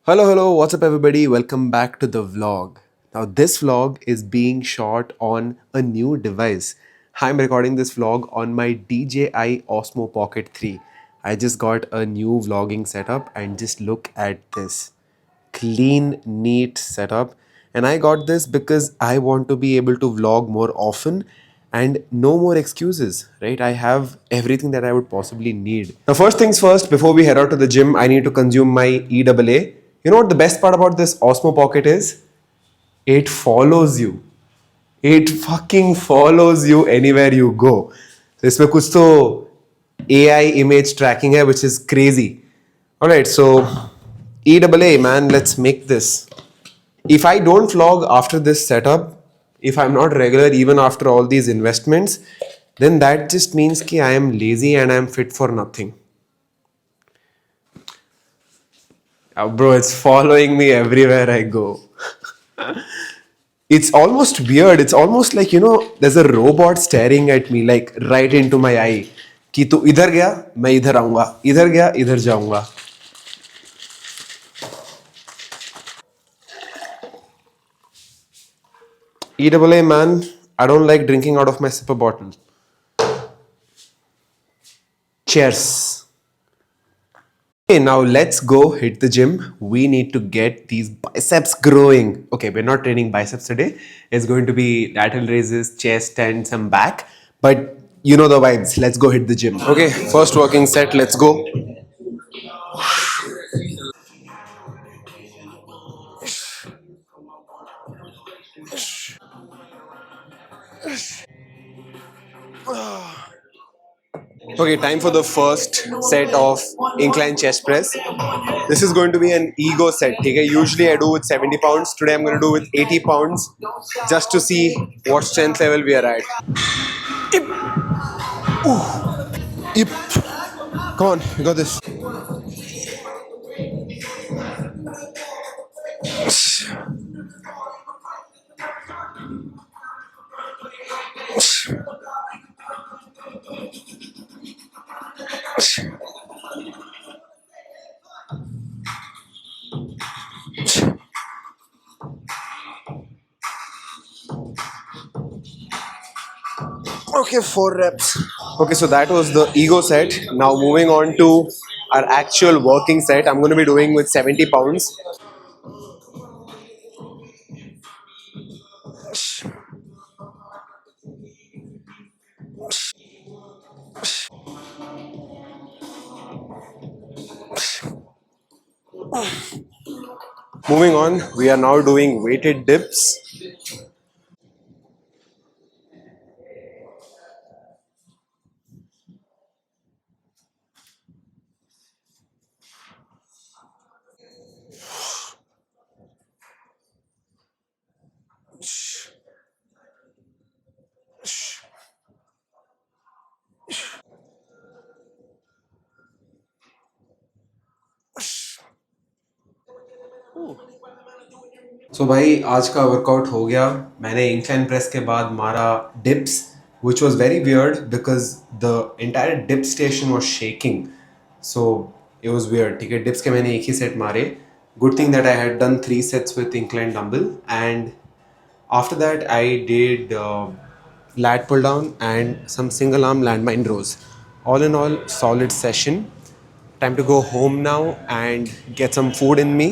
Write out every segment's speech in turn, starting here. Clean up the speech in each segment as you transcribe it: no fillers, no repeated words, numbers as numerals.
Hello, what's up, everybody? Welcome back to the vlog. Now, this vlog is being shot on a new device. I'm recording this vlog on my DJI Osmo Pocket 3. I just got a new vlogging setup, and just look at this clean, neat setup. And I got this because I want to be able to vlog more often and no more excuses, right? I have everything that I would possibly need. Now, first things first, before we head out to the gym, I need to consume my EAA. You know what the best part about this Osmo Pocket is? It follows you. It fucking follows you anywhere you go. तो इसमें कुछ तो AI image tracking है, which is crazy. Alright, so EAA, man, let's make this. If I don't vlog after this setup, if I'm not regular even after all these investments, then that just means that I am lazy and I am fit for nothing. Bro, it's following me everywhere I go. It's almost weird. It's almost like, there's a robot staring at me, like right into my eye. कि तू इधर गया मैं इधर आऊंगा, इधर गया इधर जाऊंगा. EAA, man, I don't like drinking out of my sipper bottle. Cheers. Okay, now let's go hit the gym. We need to get these biceps growing. Okay, we're not training biceps today. It's going to be lateral raises, chest, and some back. But you know the vibes. Let's go hit the gym. Okay, first working set. Let's go. Okay, time for the first set of incline chest press. This is going to be an ego set. Okay? Usually I do with 70 pounds. Today I'm going to do with 80 pounds just to see what strength level we are at. Yep. Come on, you got this. Okay, 4 reps. Okay, so that was the ego set. Now moving on to our actual working set. I'm going to be doing with 70 pounds. Moving on, we are now doing weighted dips. So भाई आज का workout हो गया. मैंने incline press के बाद मारा dips, which was very weird because the entire dip station was shaking. So it was weird. ठीक है, dips के मैंने एक ही set मारे. Good thing that I had done 3 sets with incline dumbbell, and after that I did lat pull down and some single arm landmine rows. All in all, solid session. Time to go home now and get some food in me.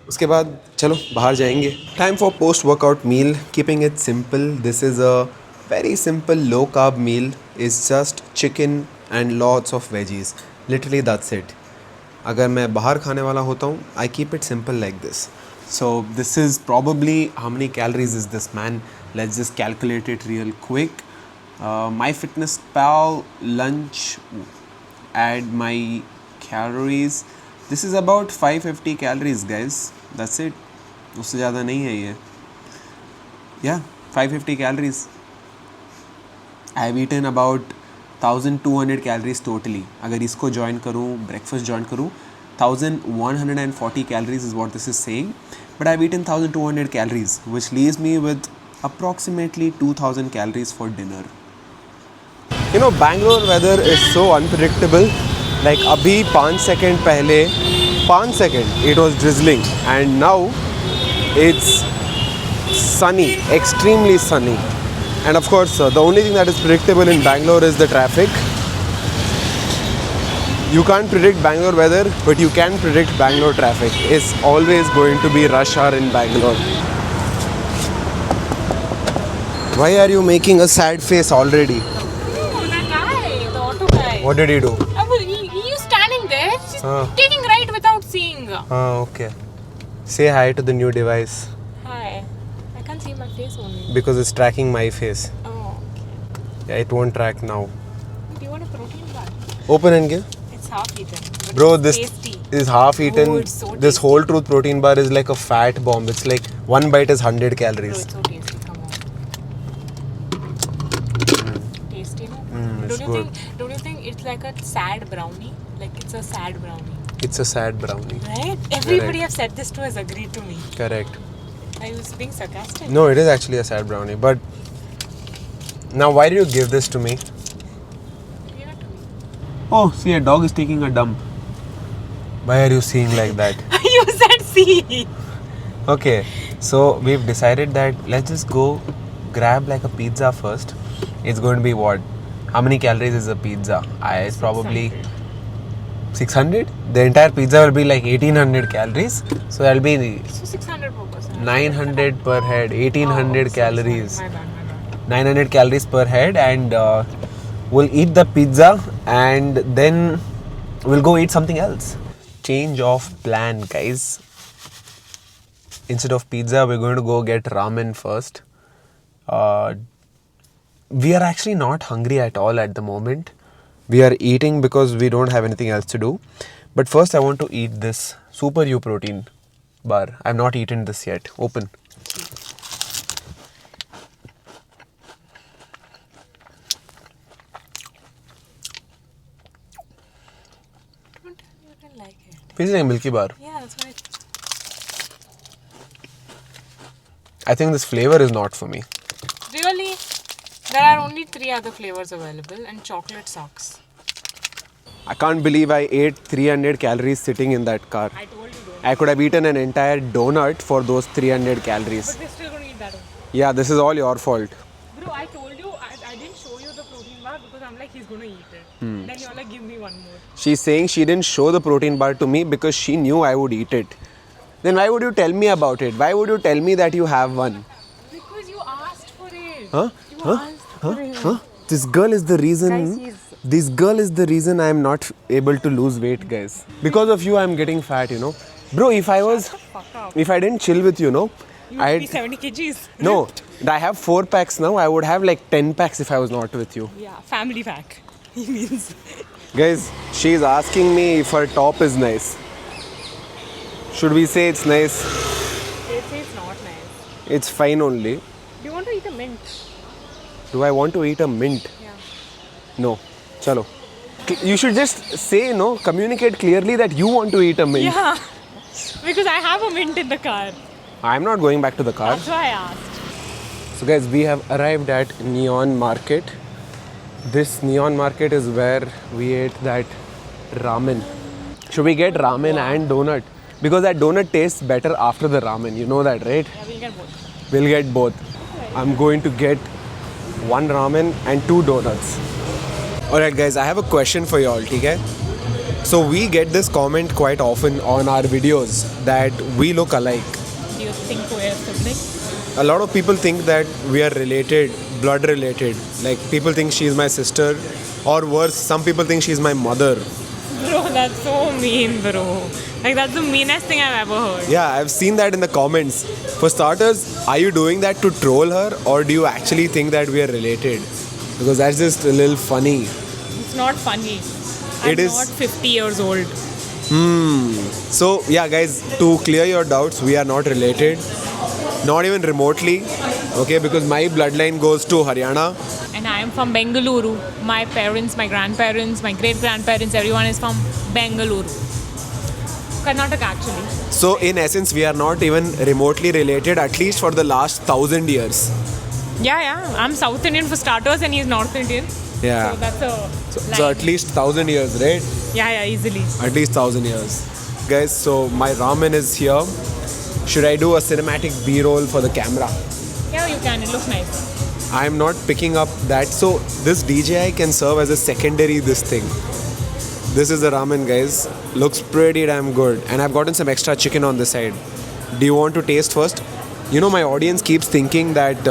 उसके बाद चलो बाहर जाएंगे. Time for post workout meal. Keeping it simple. This is a very simple low carb meal. It's just chicken and lots of veggies. Literally that's it. अगर मैं बाहर खाने वाला होता हूँ, I keep it simple like this. So this is probably, how many calories is this, man? Let's just calculate it real quick. MyFitnessPal lunch, add my calories. This is about 550 calories, guys. That's it. उससे ज़्यादा नहीं है ये. Yeah, 550 calories. I have eaten about 1200 calories totally. अगर इसको join करूँ, breakfast join करूँ, 1140 calories is what this is saying. But I have eaten 1200 calories, which leaves me with approximately 2000 calories for dinner. You know, Bangalore weather is so unpredictable. Like अभी 5 second पहले 5 seconds it was drizzling, and now it's sunny, extremely sunny. And of course, the only thing that is predictable in Bangalore is the traffic. You can't predict Bangalore weather, but you can predict Bangalore traffic. It's always going to be rush hour in Bangalore. Why are you making a sad face already? Oh, that guy, the auto guy. What did he do? He was standing there, just taking right without seeing. Okay. Say hi to the new device. Hi. I can't see my face only. Because it's tracking my face. Oh, okay. Yeah, it won't track now. Do you want a protein bar? Open and give. It's half eaten. But Bro, it's this tasty. is half eaten. Oh, it's so This tasty. whole truth protein bar is like a fat bomb. It's like one bite is 100 Bro, calories. it's so tasty. Come on. Tasty, no? it's good. Don't you think it's like a sad brownie? Like it's a sad brownie. It's a sad brownie. Right? Everybody have said this to has agreed to me. Correct. I was being sarcastic. No, it is actually a sad brownie. But now, why did you give this to me? Give it to me. Oh, see, a dog is taking a dump. Why are you seeing like that? You said see. Okay, so we've decided that let's just go grab like a pizza first. It's going to be what? How many calories is a pizza? It's probably 600. The entire pizza will be like 1800 calories. So that'll be So 600 per person. 900 per head, 1800 calories. My bad. 900 calories per head, and we'll eat the pizza and then we'll go eat something else. Change of plan, guys. Instead of pizza, we're going to go get ramen first. We are actually not hungry at all at the moment. We are eating because we don't have anything else to do. But first I want to eat this Super U protein bar. I've not eaten this yet. Open. Don't tell me you didn't like it. Feels like a Milky Bar. Yeah, that's what I think this flavor is not for me. Really? There are only 3 other flavors available and chocolate sucks. I can't believe I ate 300 calories sitting in that car. I told you don't. I could have eaten an entire donut for those 300 calories. But we're still going to eat that one. Yeah, this is all your fault. Bro, I told you, I didn't show you the protein bar because I'm like, he's going to eat it. Then you're like, give me one more. She's saying she didn't show the protein bar to me because she knew I would eat it. Then why would you tell me about it? Why would you tell me that you have one? Because you asked for it. Huh? You asked for it. Huh? This girl is the reason. Guys, he's- This girl is the reason I am not able to lose weight, guys. Because of you, I am getting fat. You know, bro. If I was, Fuck up. if I didn't chill with you, no, You would be I'd 70 kgs. no. I have 4 packs now. I would have like 10 packs if I was not with you. Yeah, family pack. He means. Guys, she's asking me if her top is nice. Should we say it's nice? They say it's not nice. It's fine only. Do you want to eat a mint? Do I want to eat a mint? Yeah. No. Chalo. You should just say, no, communicate clearly that you want to eat a mint. Yeah. Because I have a mint in the car. I'm not going back to the car. That's why I asked. So guys, we have arrived at Neon Market. This Neon Market is where we ate that ramen. Should we get ramen and donut? Because that donut tastes better after the ramen. You know that, right? Yeah, we'll get both. We'll get both. I'm going to get 1 ramen and 2 donuts. Alright guys, I have a question for y'all, okay? So we get this comment quite often on our videos that we look alike. Do you think we're siblings? A lot of people think that we are related, blood related. Like people think she's my sister, or worse, some people think she's my mother. Bro, that's so mean, bro. Like, that's the meanest thing I've ever heard. Yeah, I've seen that in the comments. For starters, are you doing that to troll her, or do you actually think that we are related? Because that's just a little funny. It's not funny. I'm It is- not 50 years old. So yeah guys, to clear your doubts, we are not related. Not even remotely. Okay, because my bloodline goes to Haryana. And I am from Bengaluru. My parents, my grandparents, my great-grandparents, everyone is from Bengaluru. Karnataka actually. So in essence, we are not even remotely related, at least for the last 1000 years. Yeah. I'm South Indian for starters and he's North Indian. Yeah. So that's a So at least 1000 years, right? Yeah, easily. At least 1000 years. Guys, so my ramen is here. Should I do a cinematic B-roll for the camera? Yeah, you can. It looks nice. I'm not picking up that. So this DJI can serve as a secondary this thing. This is the ramen, guys. Looks pretty damn good. And I've gotten some extra chicken on the side. Do you want to taste first? You know, my audience keeps thinking that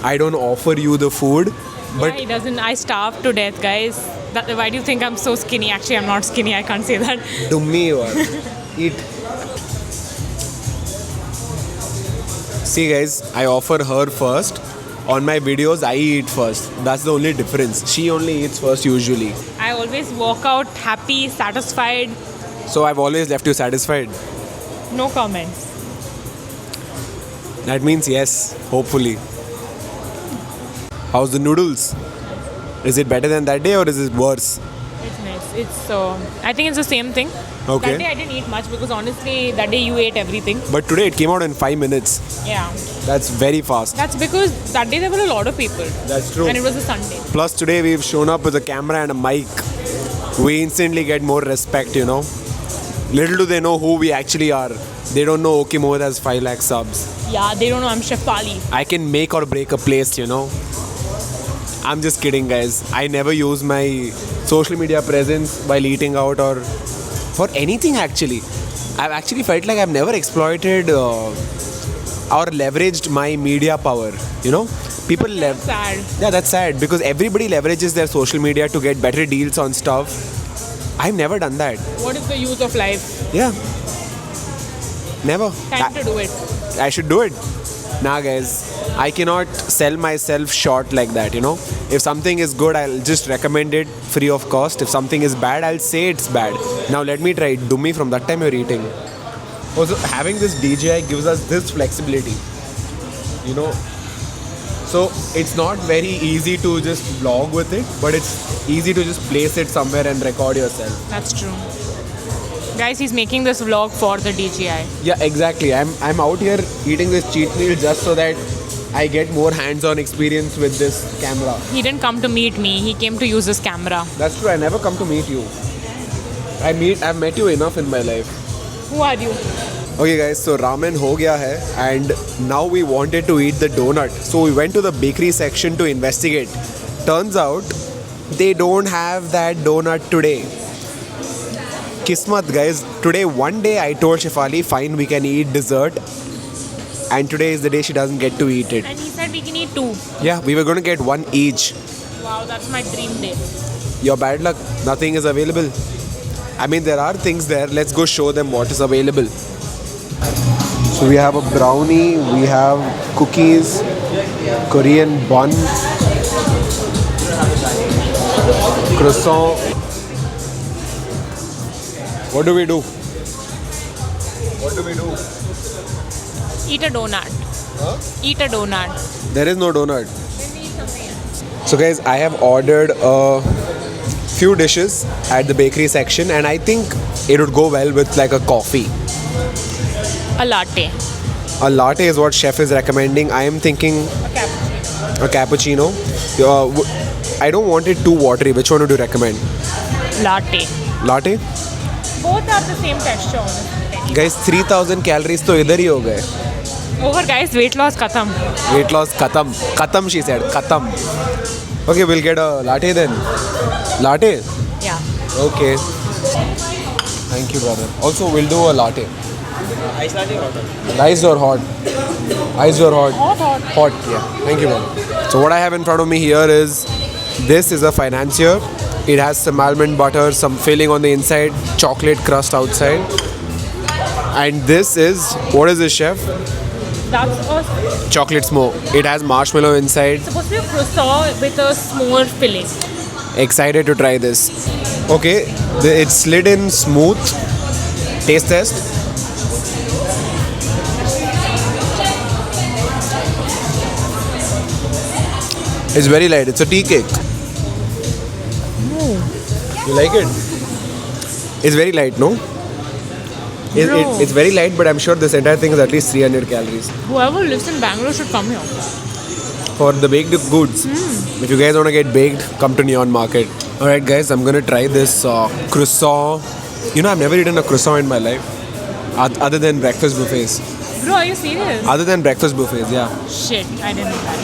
I don't offer you the food. But Yeah, he doesn't. I starved to death, guys. Why do you think I'm so skinny? Actually, I'm not skinny. I can't say that. dummy you are. Eat. See guys, I offer her first. On my videos, I eat first. That's the only difference. She only eats first usually. I always walk out happy, satisfied. So I've always left you satisfied. No comments. That means yes, hopefully. How's the noodles? Is it better than that day or is it worse? It's nice. It's. I think it's the same thing. Okay. That day I didn't eat much because honestly, that day you ate everything. But today it came out in 5 minutes. Yeah. That's very fast. That's because that day there were a lot of people. That's true. And it was a Sunday. Plus today we've shown up with a camera and a mic. We instantly get more respect, you know. Little do they know who we actually are. They don't know OK Mohit has 5 lakh subs. Yeah, they don't know I'm Chef Pali. I can make or break a place, you know. I'm just kidding, guys. I never use my social media presence while eating out or for anything actually. I've actually felt like I've never exploited or leveraged my media power, you know. People Sad. Yeah, that's sad because everybody leverages their social media to get better deals on stuff. I've never done that. What is the use of life? Yeah. Never. Time to do it. I should do it. Nah, guys. I cannot sell myself short like that, you know. If something is good, I'll just recommend it free of cost. If something is bad, I'll say it's bad. Now let me try it. Dummy, from that time you're eating. Also, having this DJI gives us this flexibility, you know. So it's not very easy to just vlog with it, but it's easy to just place it somewhere and record yourself. That's true. Guys, he's making this vlog for the DJI. Yeah, exactly. I'm out here eating this cheat meal just so that I get more hands-on experience with this camera. He didn't come to meet me. He came to use this camera. That's true. I never come to meet you. I've met you enough in my life. Who are you? Okay guys, so ramen ho gaya hai and now we wanted to eat the donut. So we went to the bakery section to investigate. Turns out they don't have that donut today. Kismat guys, today one day I told Shefali, fine, we can eat dessert. And today is the day she doesn't get to eat it. And he said we can eat 2. Yeah, we were going to get one each. Wow, that's my dream day. Your bad luck, nothing is available. I mean, there are things there. Let's go show them what is available. So we have a brownie, we have cookies, Korean bun, croissant. What do we do? What do we do? Eat a donut. Huh? Eat a donut. There is no donut. Then we eat something else. So guys, I have ordered a few dishes at the bakery section and I think it would go well with like a coffee. A latte. A latte is what chef is recommending. I am thinking A cappuccino. a cappuccino. I don't want it too watery. Which one would you recommend? Latte. Latte? Both are the same texture, honestly. Guys, 3000 calories तो इधर ही हो गए. Over, guys. Weight loss khatam. Weight loss khatam. Khatam, she said. Khatam. Okay, we'll get a latte then. Latte? Yeah. Okay. Thank you, brother. Also, we'll do a latte. Ice latte or hot? Iced or hot? Iced or hot? Hot. Hot, yeah. Thank you, brother. So what I have in front of me here is, this is a financier. It has some almond butter, some filling on the inside, chocolate crust outside. And this is, what is this, chef? That's a, Chocolate smoke. It has marshmallow inside. supposed to be a croissant with a s'more filling. Excited to try this. Okay, it's slid in smooth. Taste test. It's very light. It's a tea cake. You like it? It's very light, no? No. It's very light, but I'm sure this entire thing is at least 300 calories. Whoever lives in Bangalore should come here. For the baked goods. If you guys want to get baked, come to Neon Market. Alright guys, I'm gonna try this croissant You know, I've never eaten a croissant in my life. Other than breakfast buffets. Bro, are you serious? Other than breakfast buffets, yeah. Shit, I didn't know that.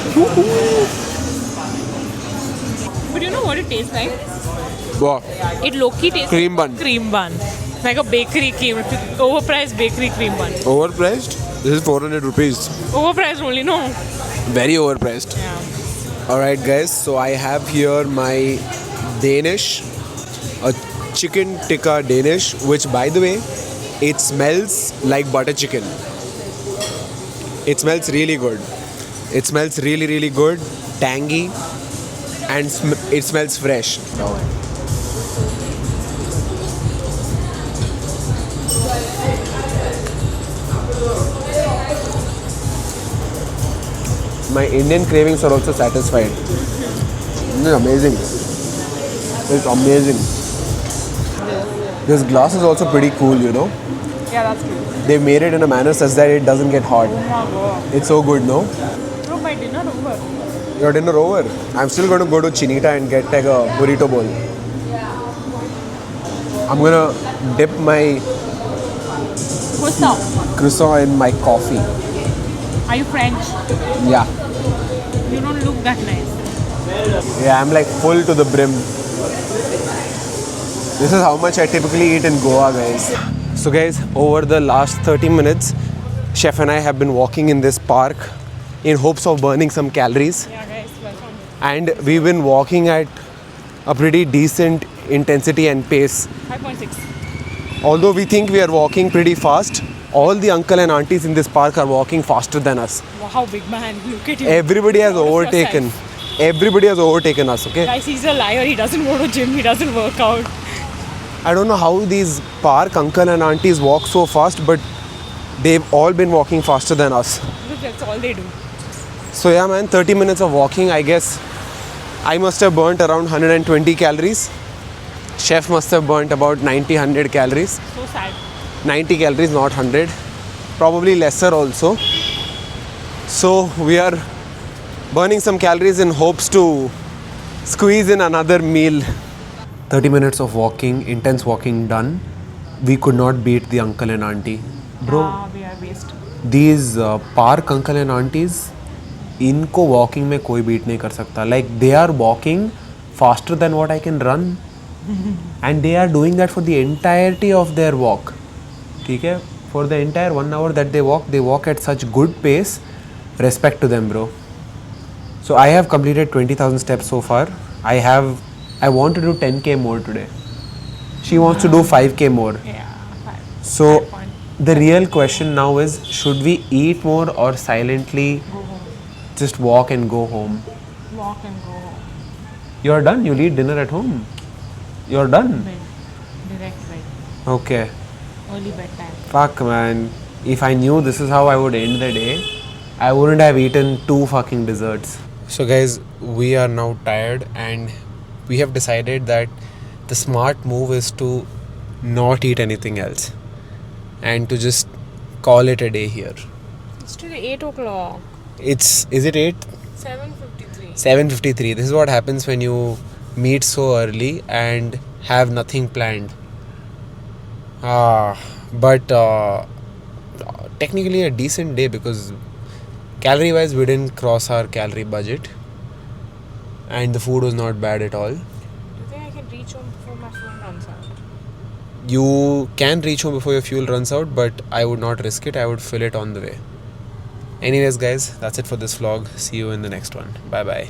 But you know what it tastes like? Wow. It low-key tastes Cream like bun. cream bun. Like a bakery cream, overpriced bakery cream bun. Overpriced? This is 400 rupees. Overpriced only, no. Very overpriced. Yeah. Alright guys, so I have here my Danish, a chicken tikka Danish, which by the way, it smells like butter chicken. It smells really good. It smells really, really good, tangy, and it smells fresh. My Indian cravings are also satisfied. This is amazing. It's amazing. This glass is also pretty cool, you know. Yeah, that's good. They made it in a manner such that it doesn't get hot. Oh my god. It's so good, no? Bro, my dinner over. Your dinner over. I'm still going to go to Chinita and get like a burrito bowl. I'm gonna dip my What's up? croissant in my coffee. Are you French? Yeah. You don't look that nice. Yeah, I'm like full to the brim. This is how much I typically eat in Goa, guys. So guys, over the last 30 minutes, Chef and I have been walking in this park in hopes of burning some calories. Yeah, guys, welcome. And we've been walking at a pretty decent intensity and pace. 5.6. Although we think we are walking pretty fast, all the uncle and aunties in this park are walking faster than us. Wow, big man. Look at you. Everybody has Proud of overtaken. yourself. Everybody has overtaken us, okay? Guys, he's a liar. He doesn't go to gym. He doesn't work out. I don't know how these park uncle and aunties walk so fast, but they've all been walking faster than us. Look, that's all they do. So yeah man, 30 minutes of walking, I guess I must have burnt around 120 calories. Chef must have burnt about 90-100 calories. So sad. 90 calories, not 100. Probably lesser also. So we are burning some calories in hopes to squeeze in another meal. 30 minutes of walking, intense walking done. We could not beat the uncle and auntie. Bro, We are waste. these park uncle and aunties, इनको walking में कोई beat नहीं कर सकता. Like they are walking faster than what I can run. And they are doing that for the entirety of their walk. ठीक है? For the entire 1 hour that they walk at such good pace. Respect to them, bro. So I have completed 20,000 steps so far. I want to do 10k more today. She wants to do 5k more. Yeah, 5. So 5 point. the real question now is, should we eat more or silently Go home. just walk and go home? Walk and go home. You're done. You'll eat dinner at home. You're done. Bed. Direct bed. Okay. Early bedtime. Fuck, man. If I knew this is how I would end the day, I wouldn't have eaten 2 fucking desserts. So guys, we are now tired and we have decided that the smart move is to not eat anything else and to just call it a day here. It's still 8 o'clock. Is it 8? 7:53. 7:53. This is what happens when you meet so early and have nothing planned. But technically a decent day because calorie wise we didn't cross our calorie budget and the food was not bad at all. Do you think I can reach home before my phone runs out? You can reach home before your fuel runs out, but I would not risk it. I would fill it on the way. Anyways guys, that's it for this vlog. See you in the next one. Bye bye.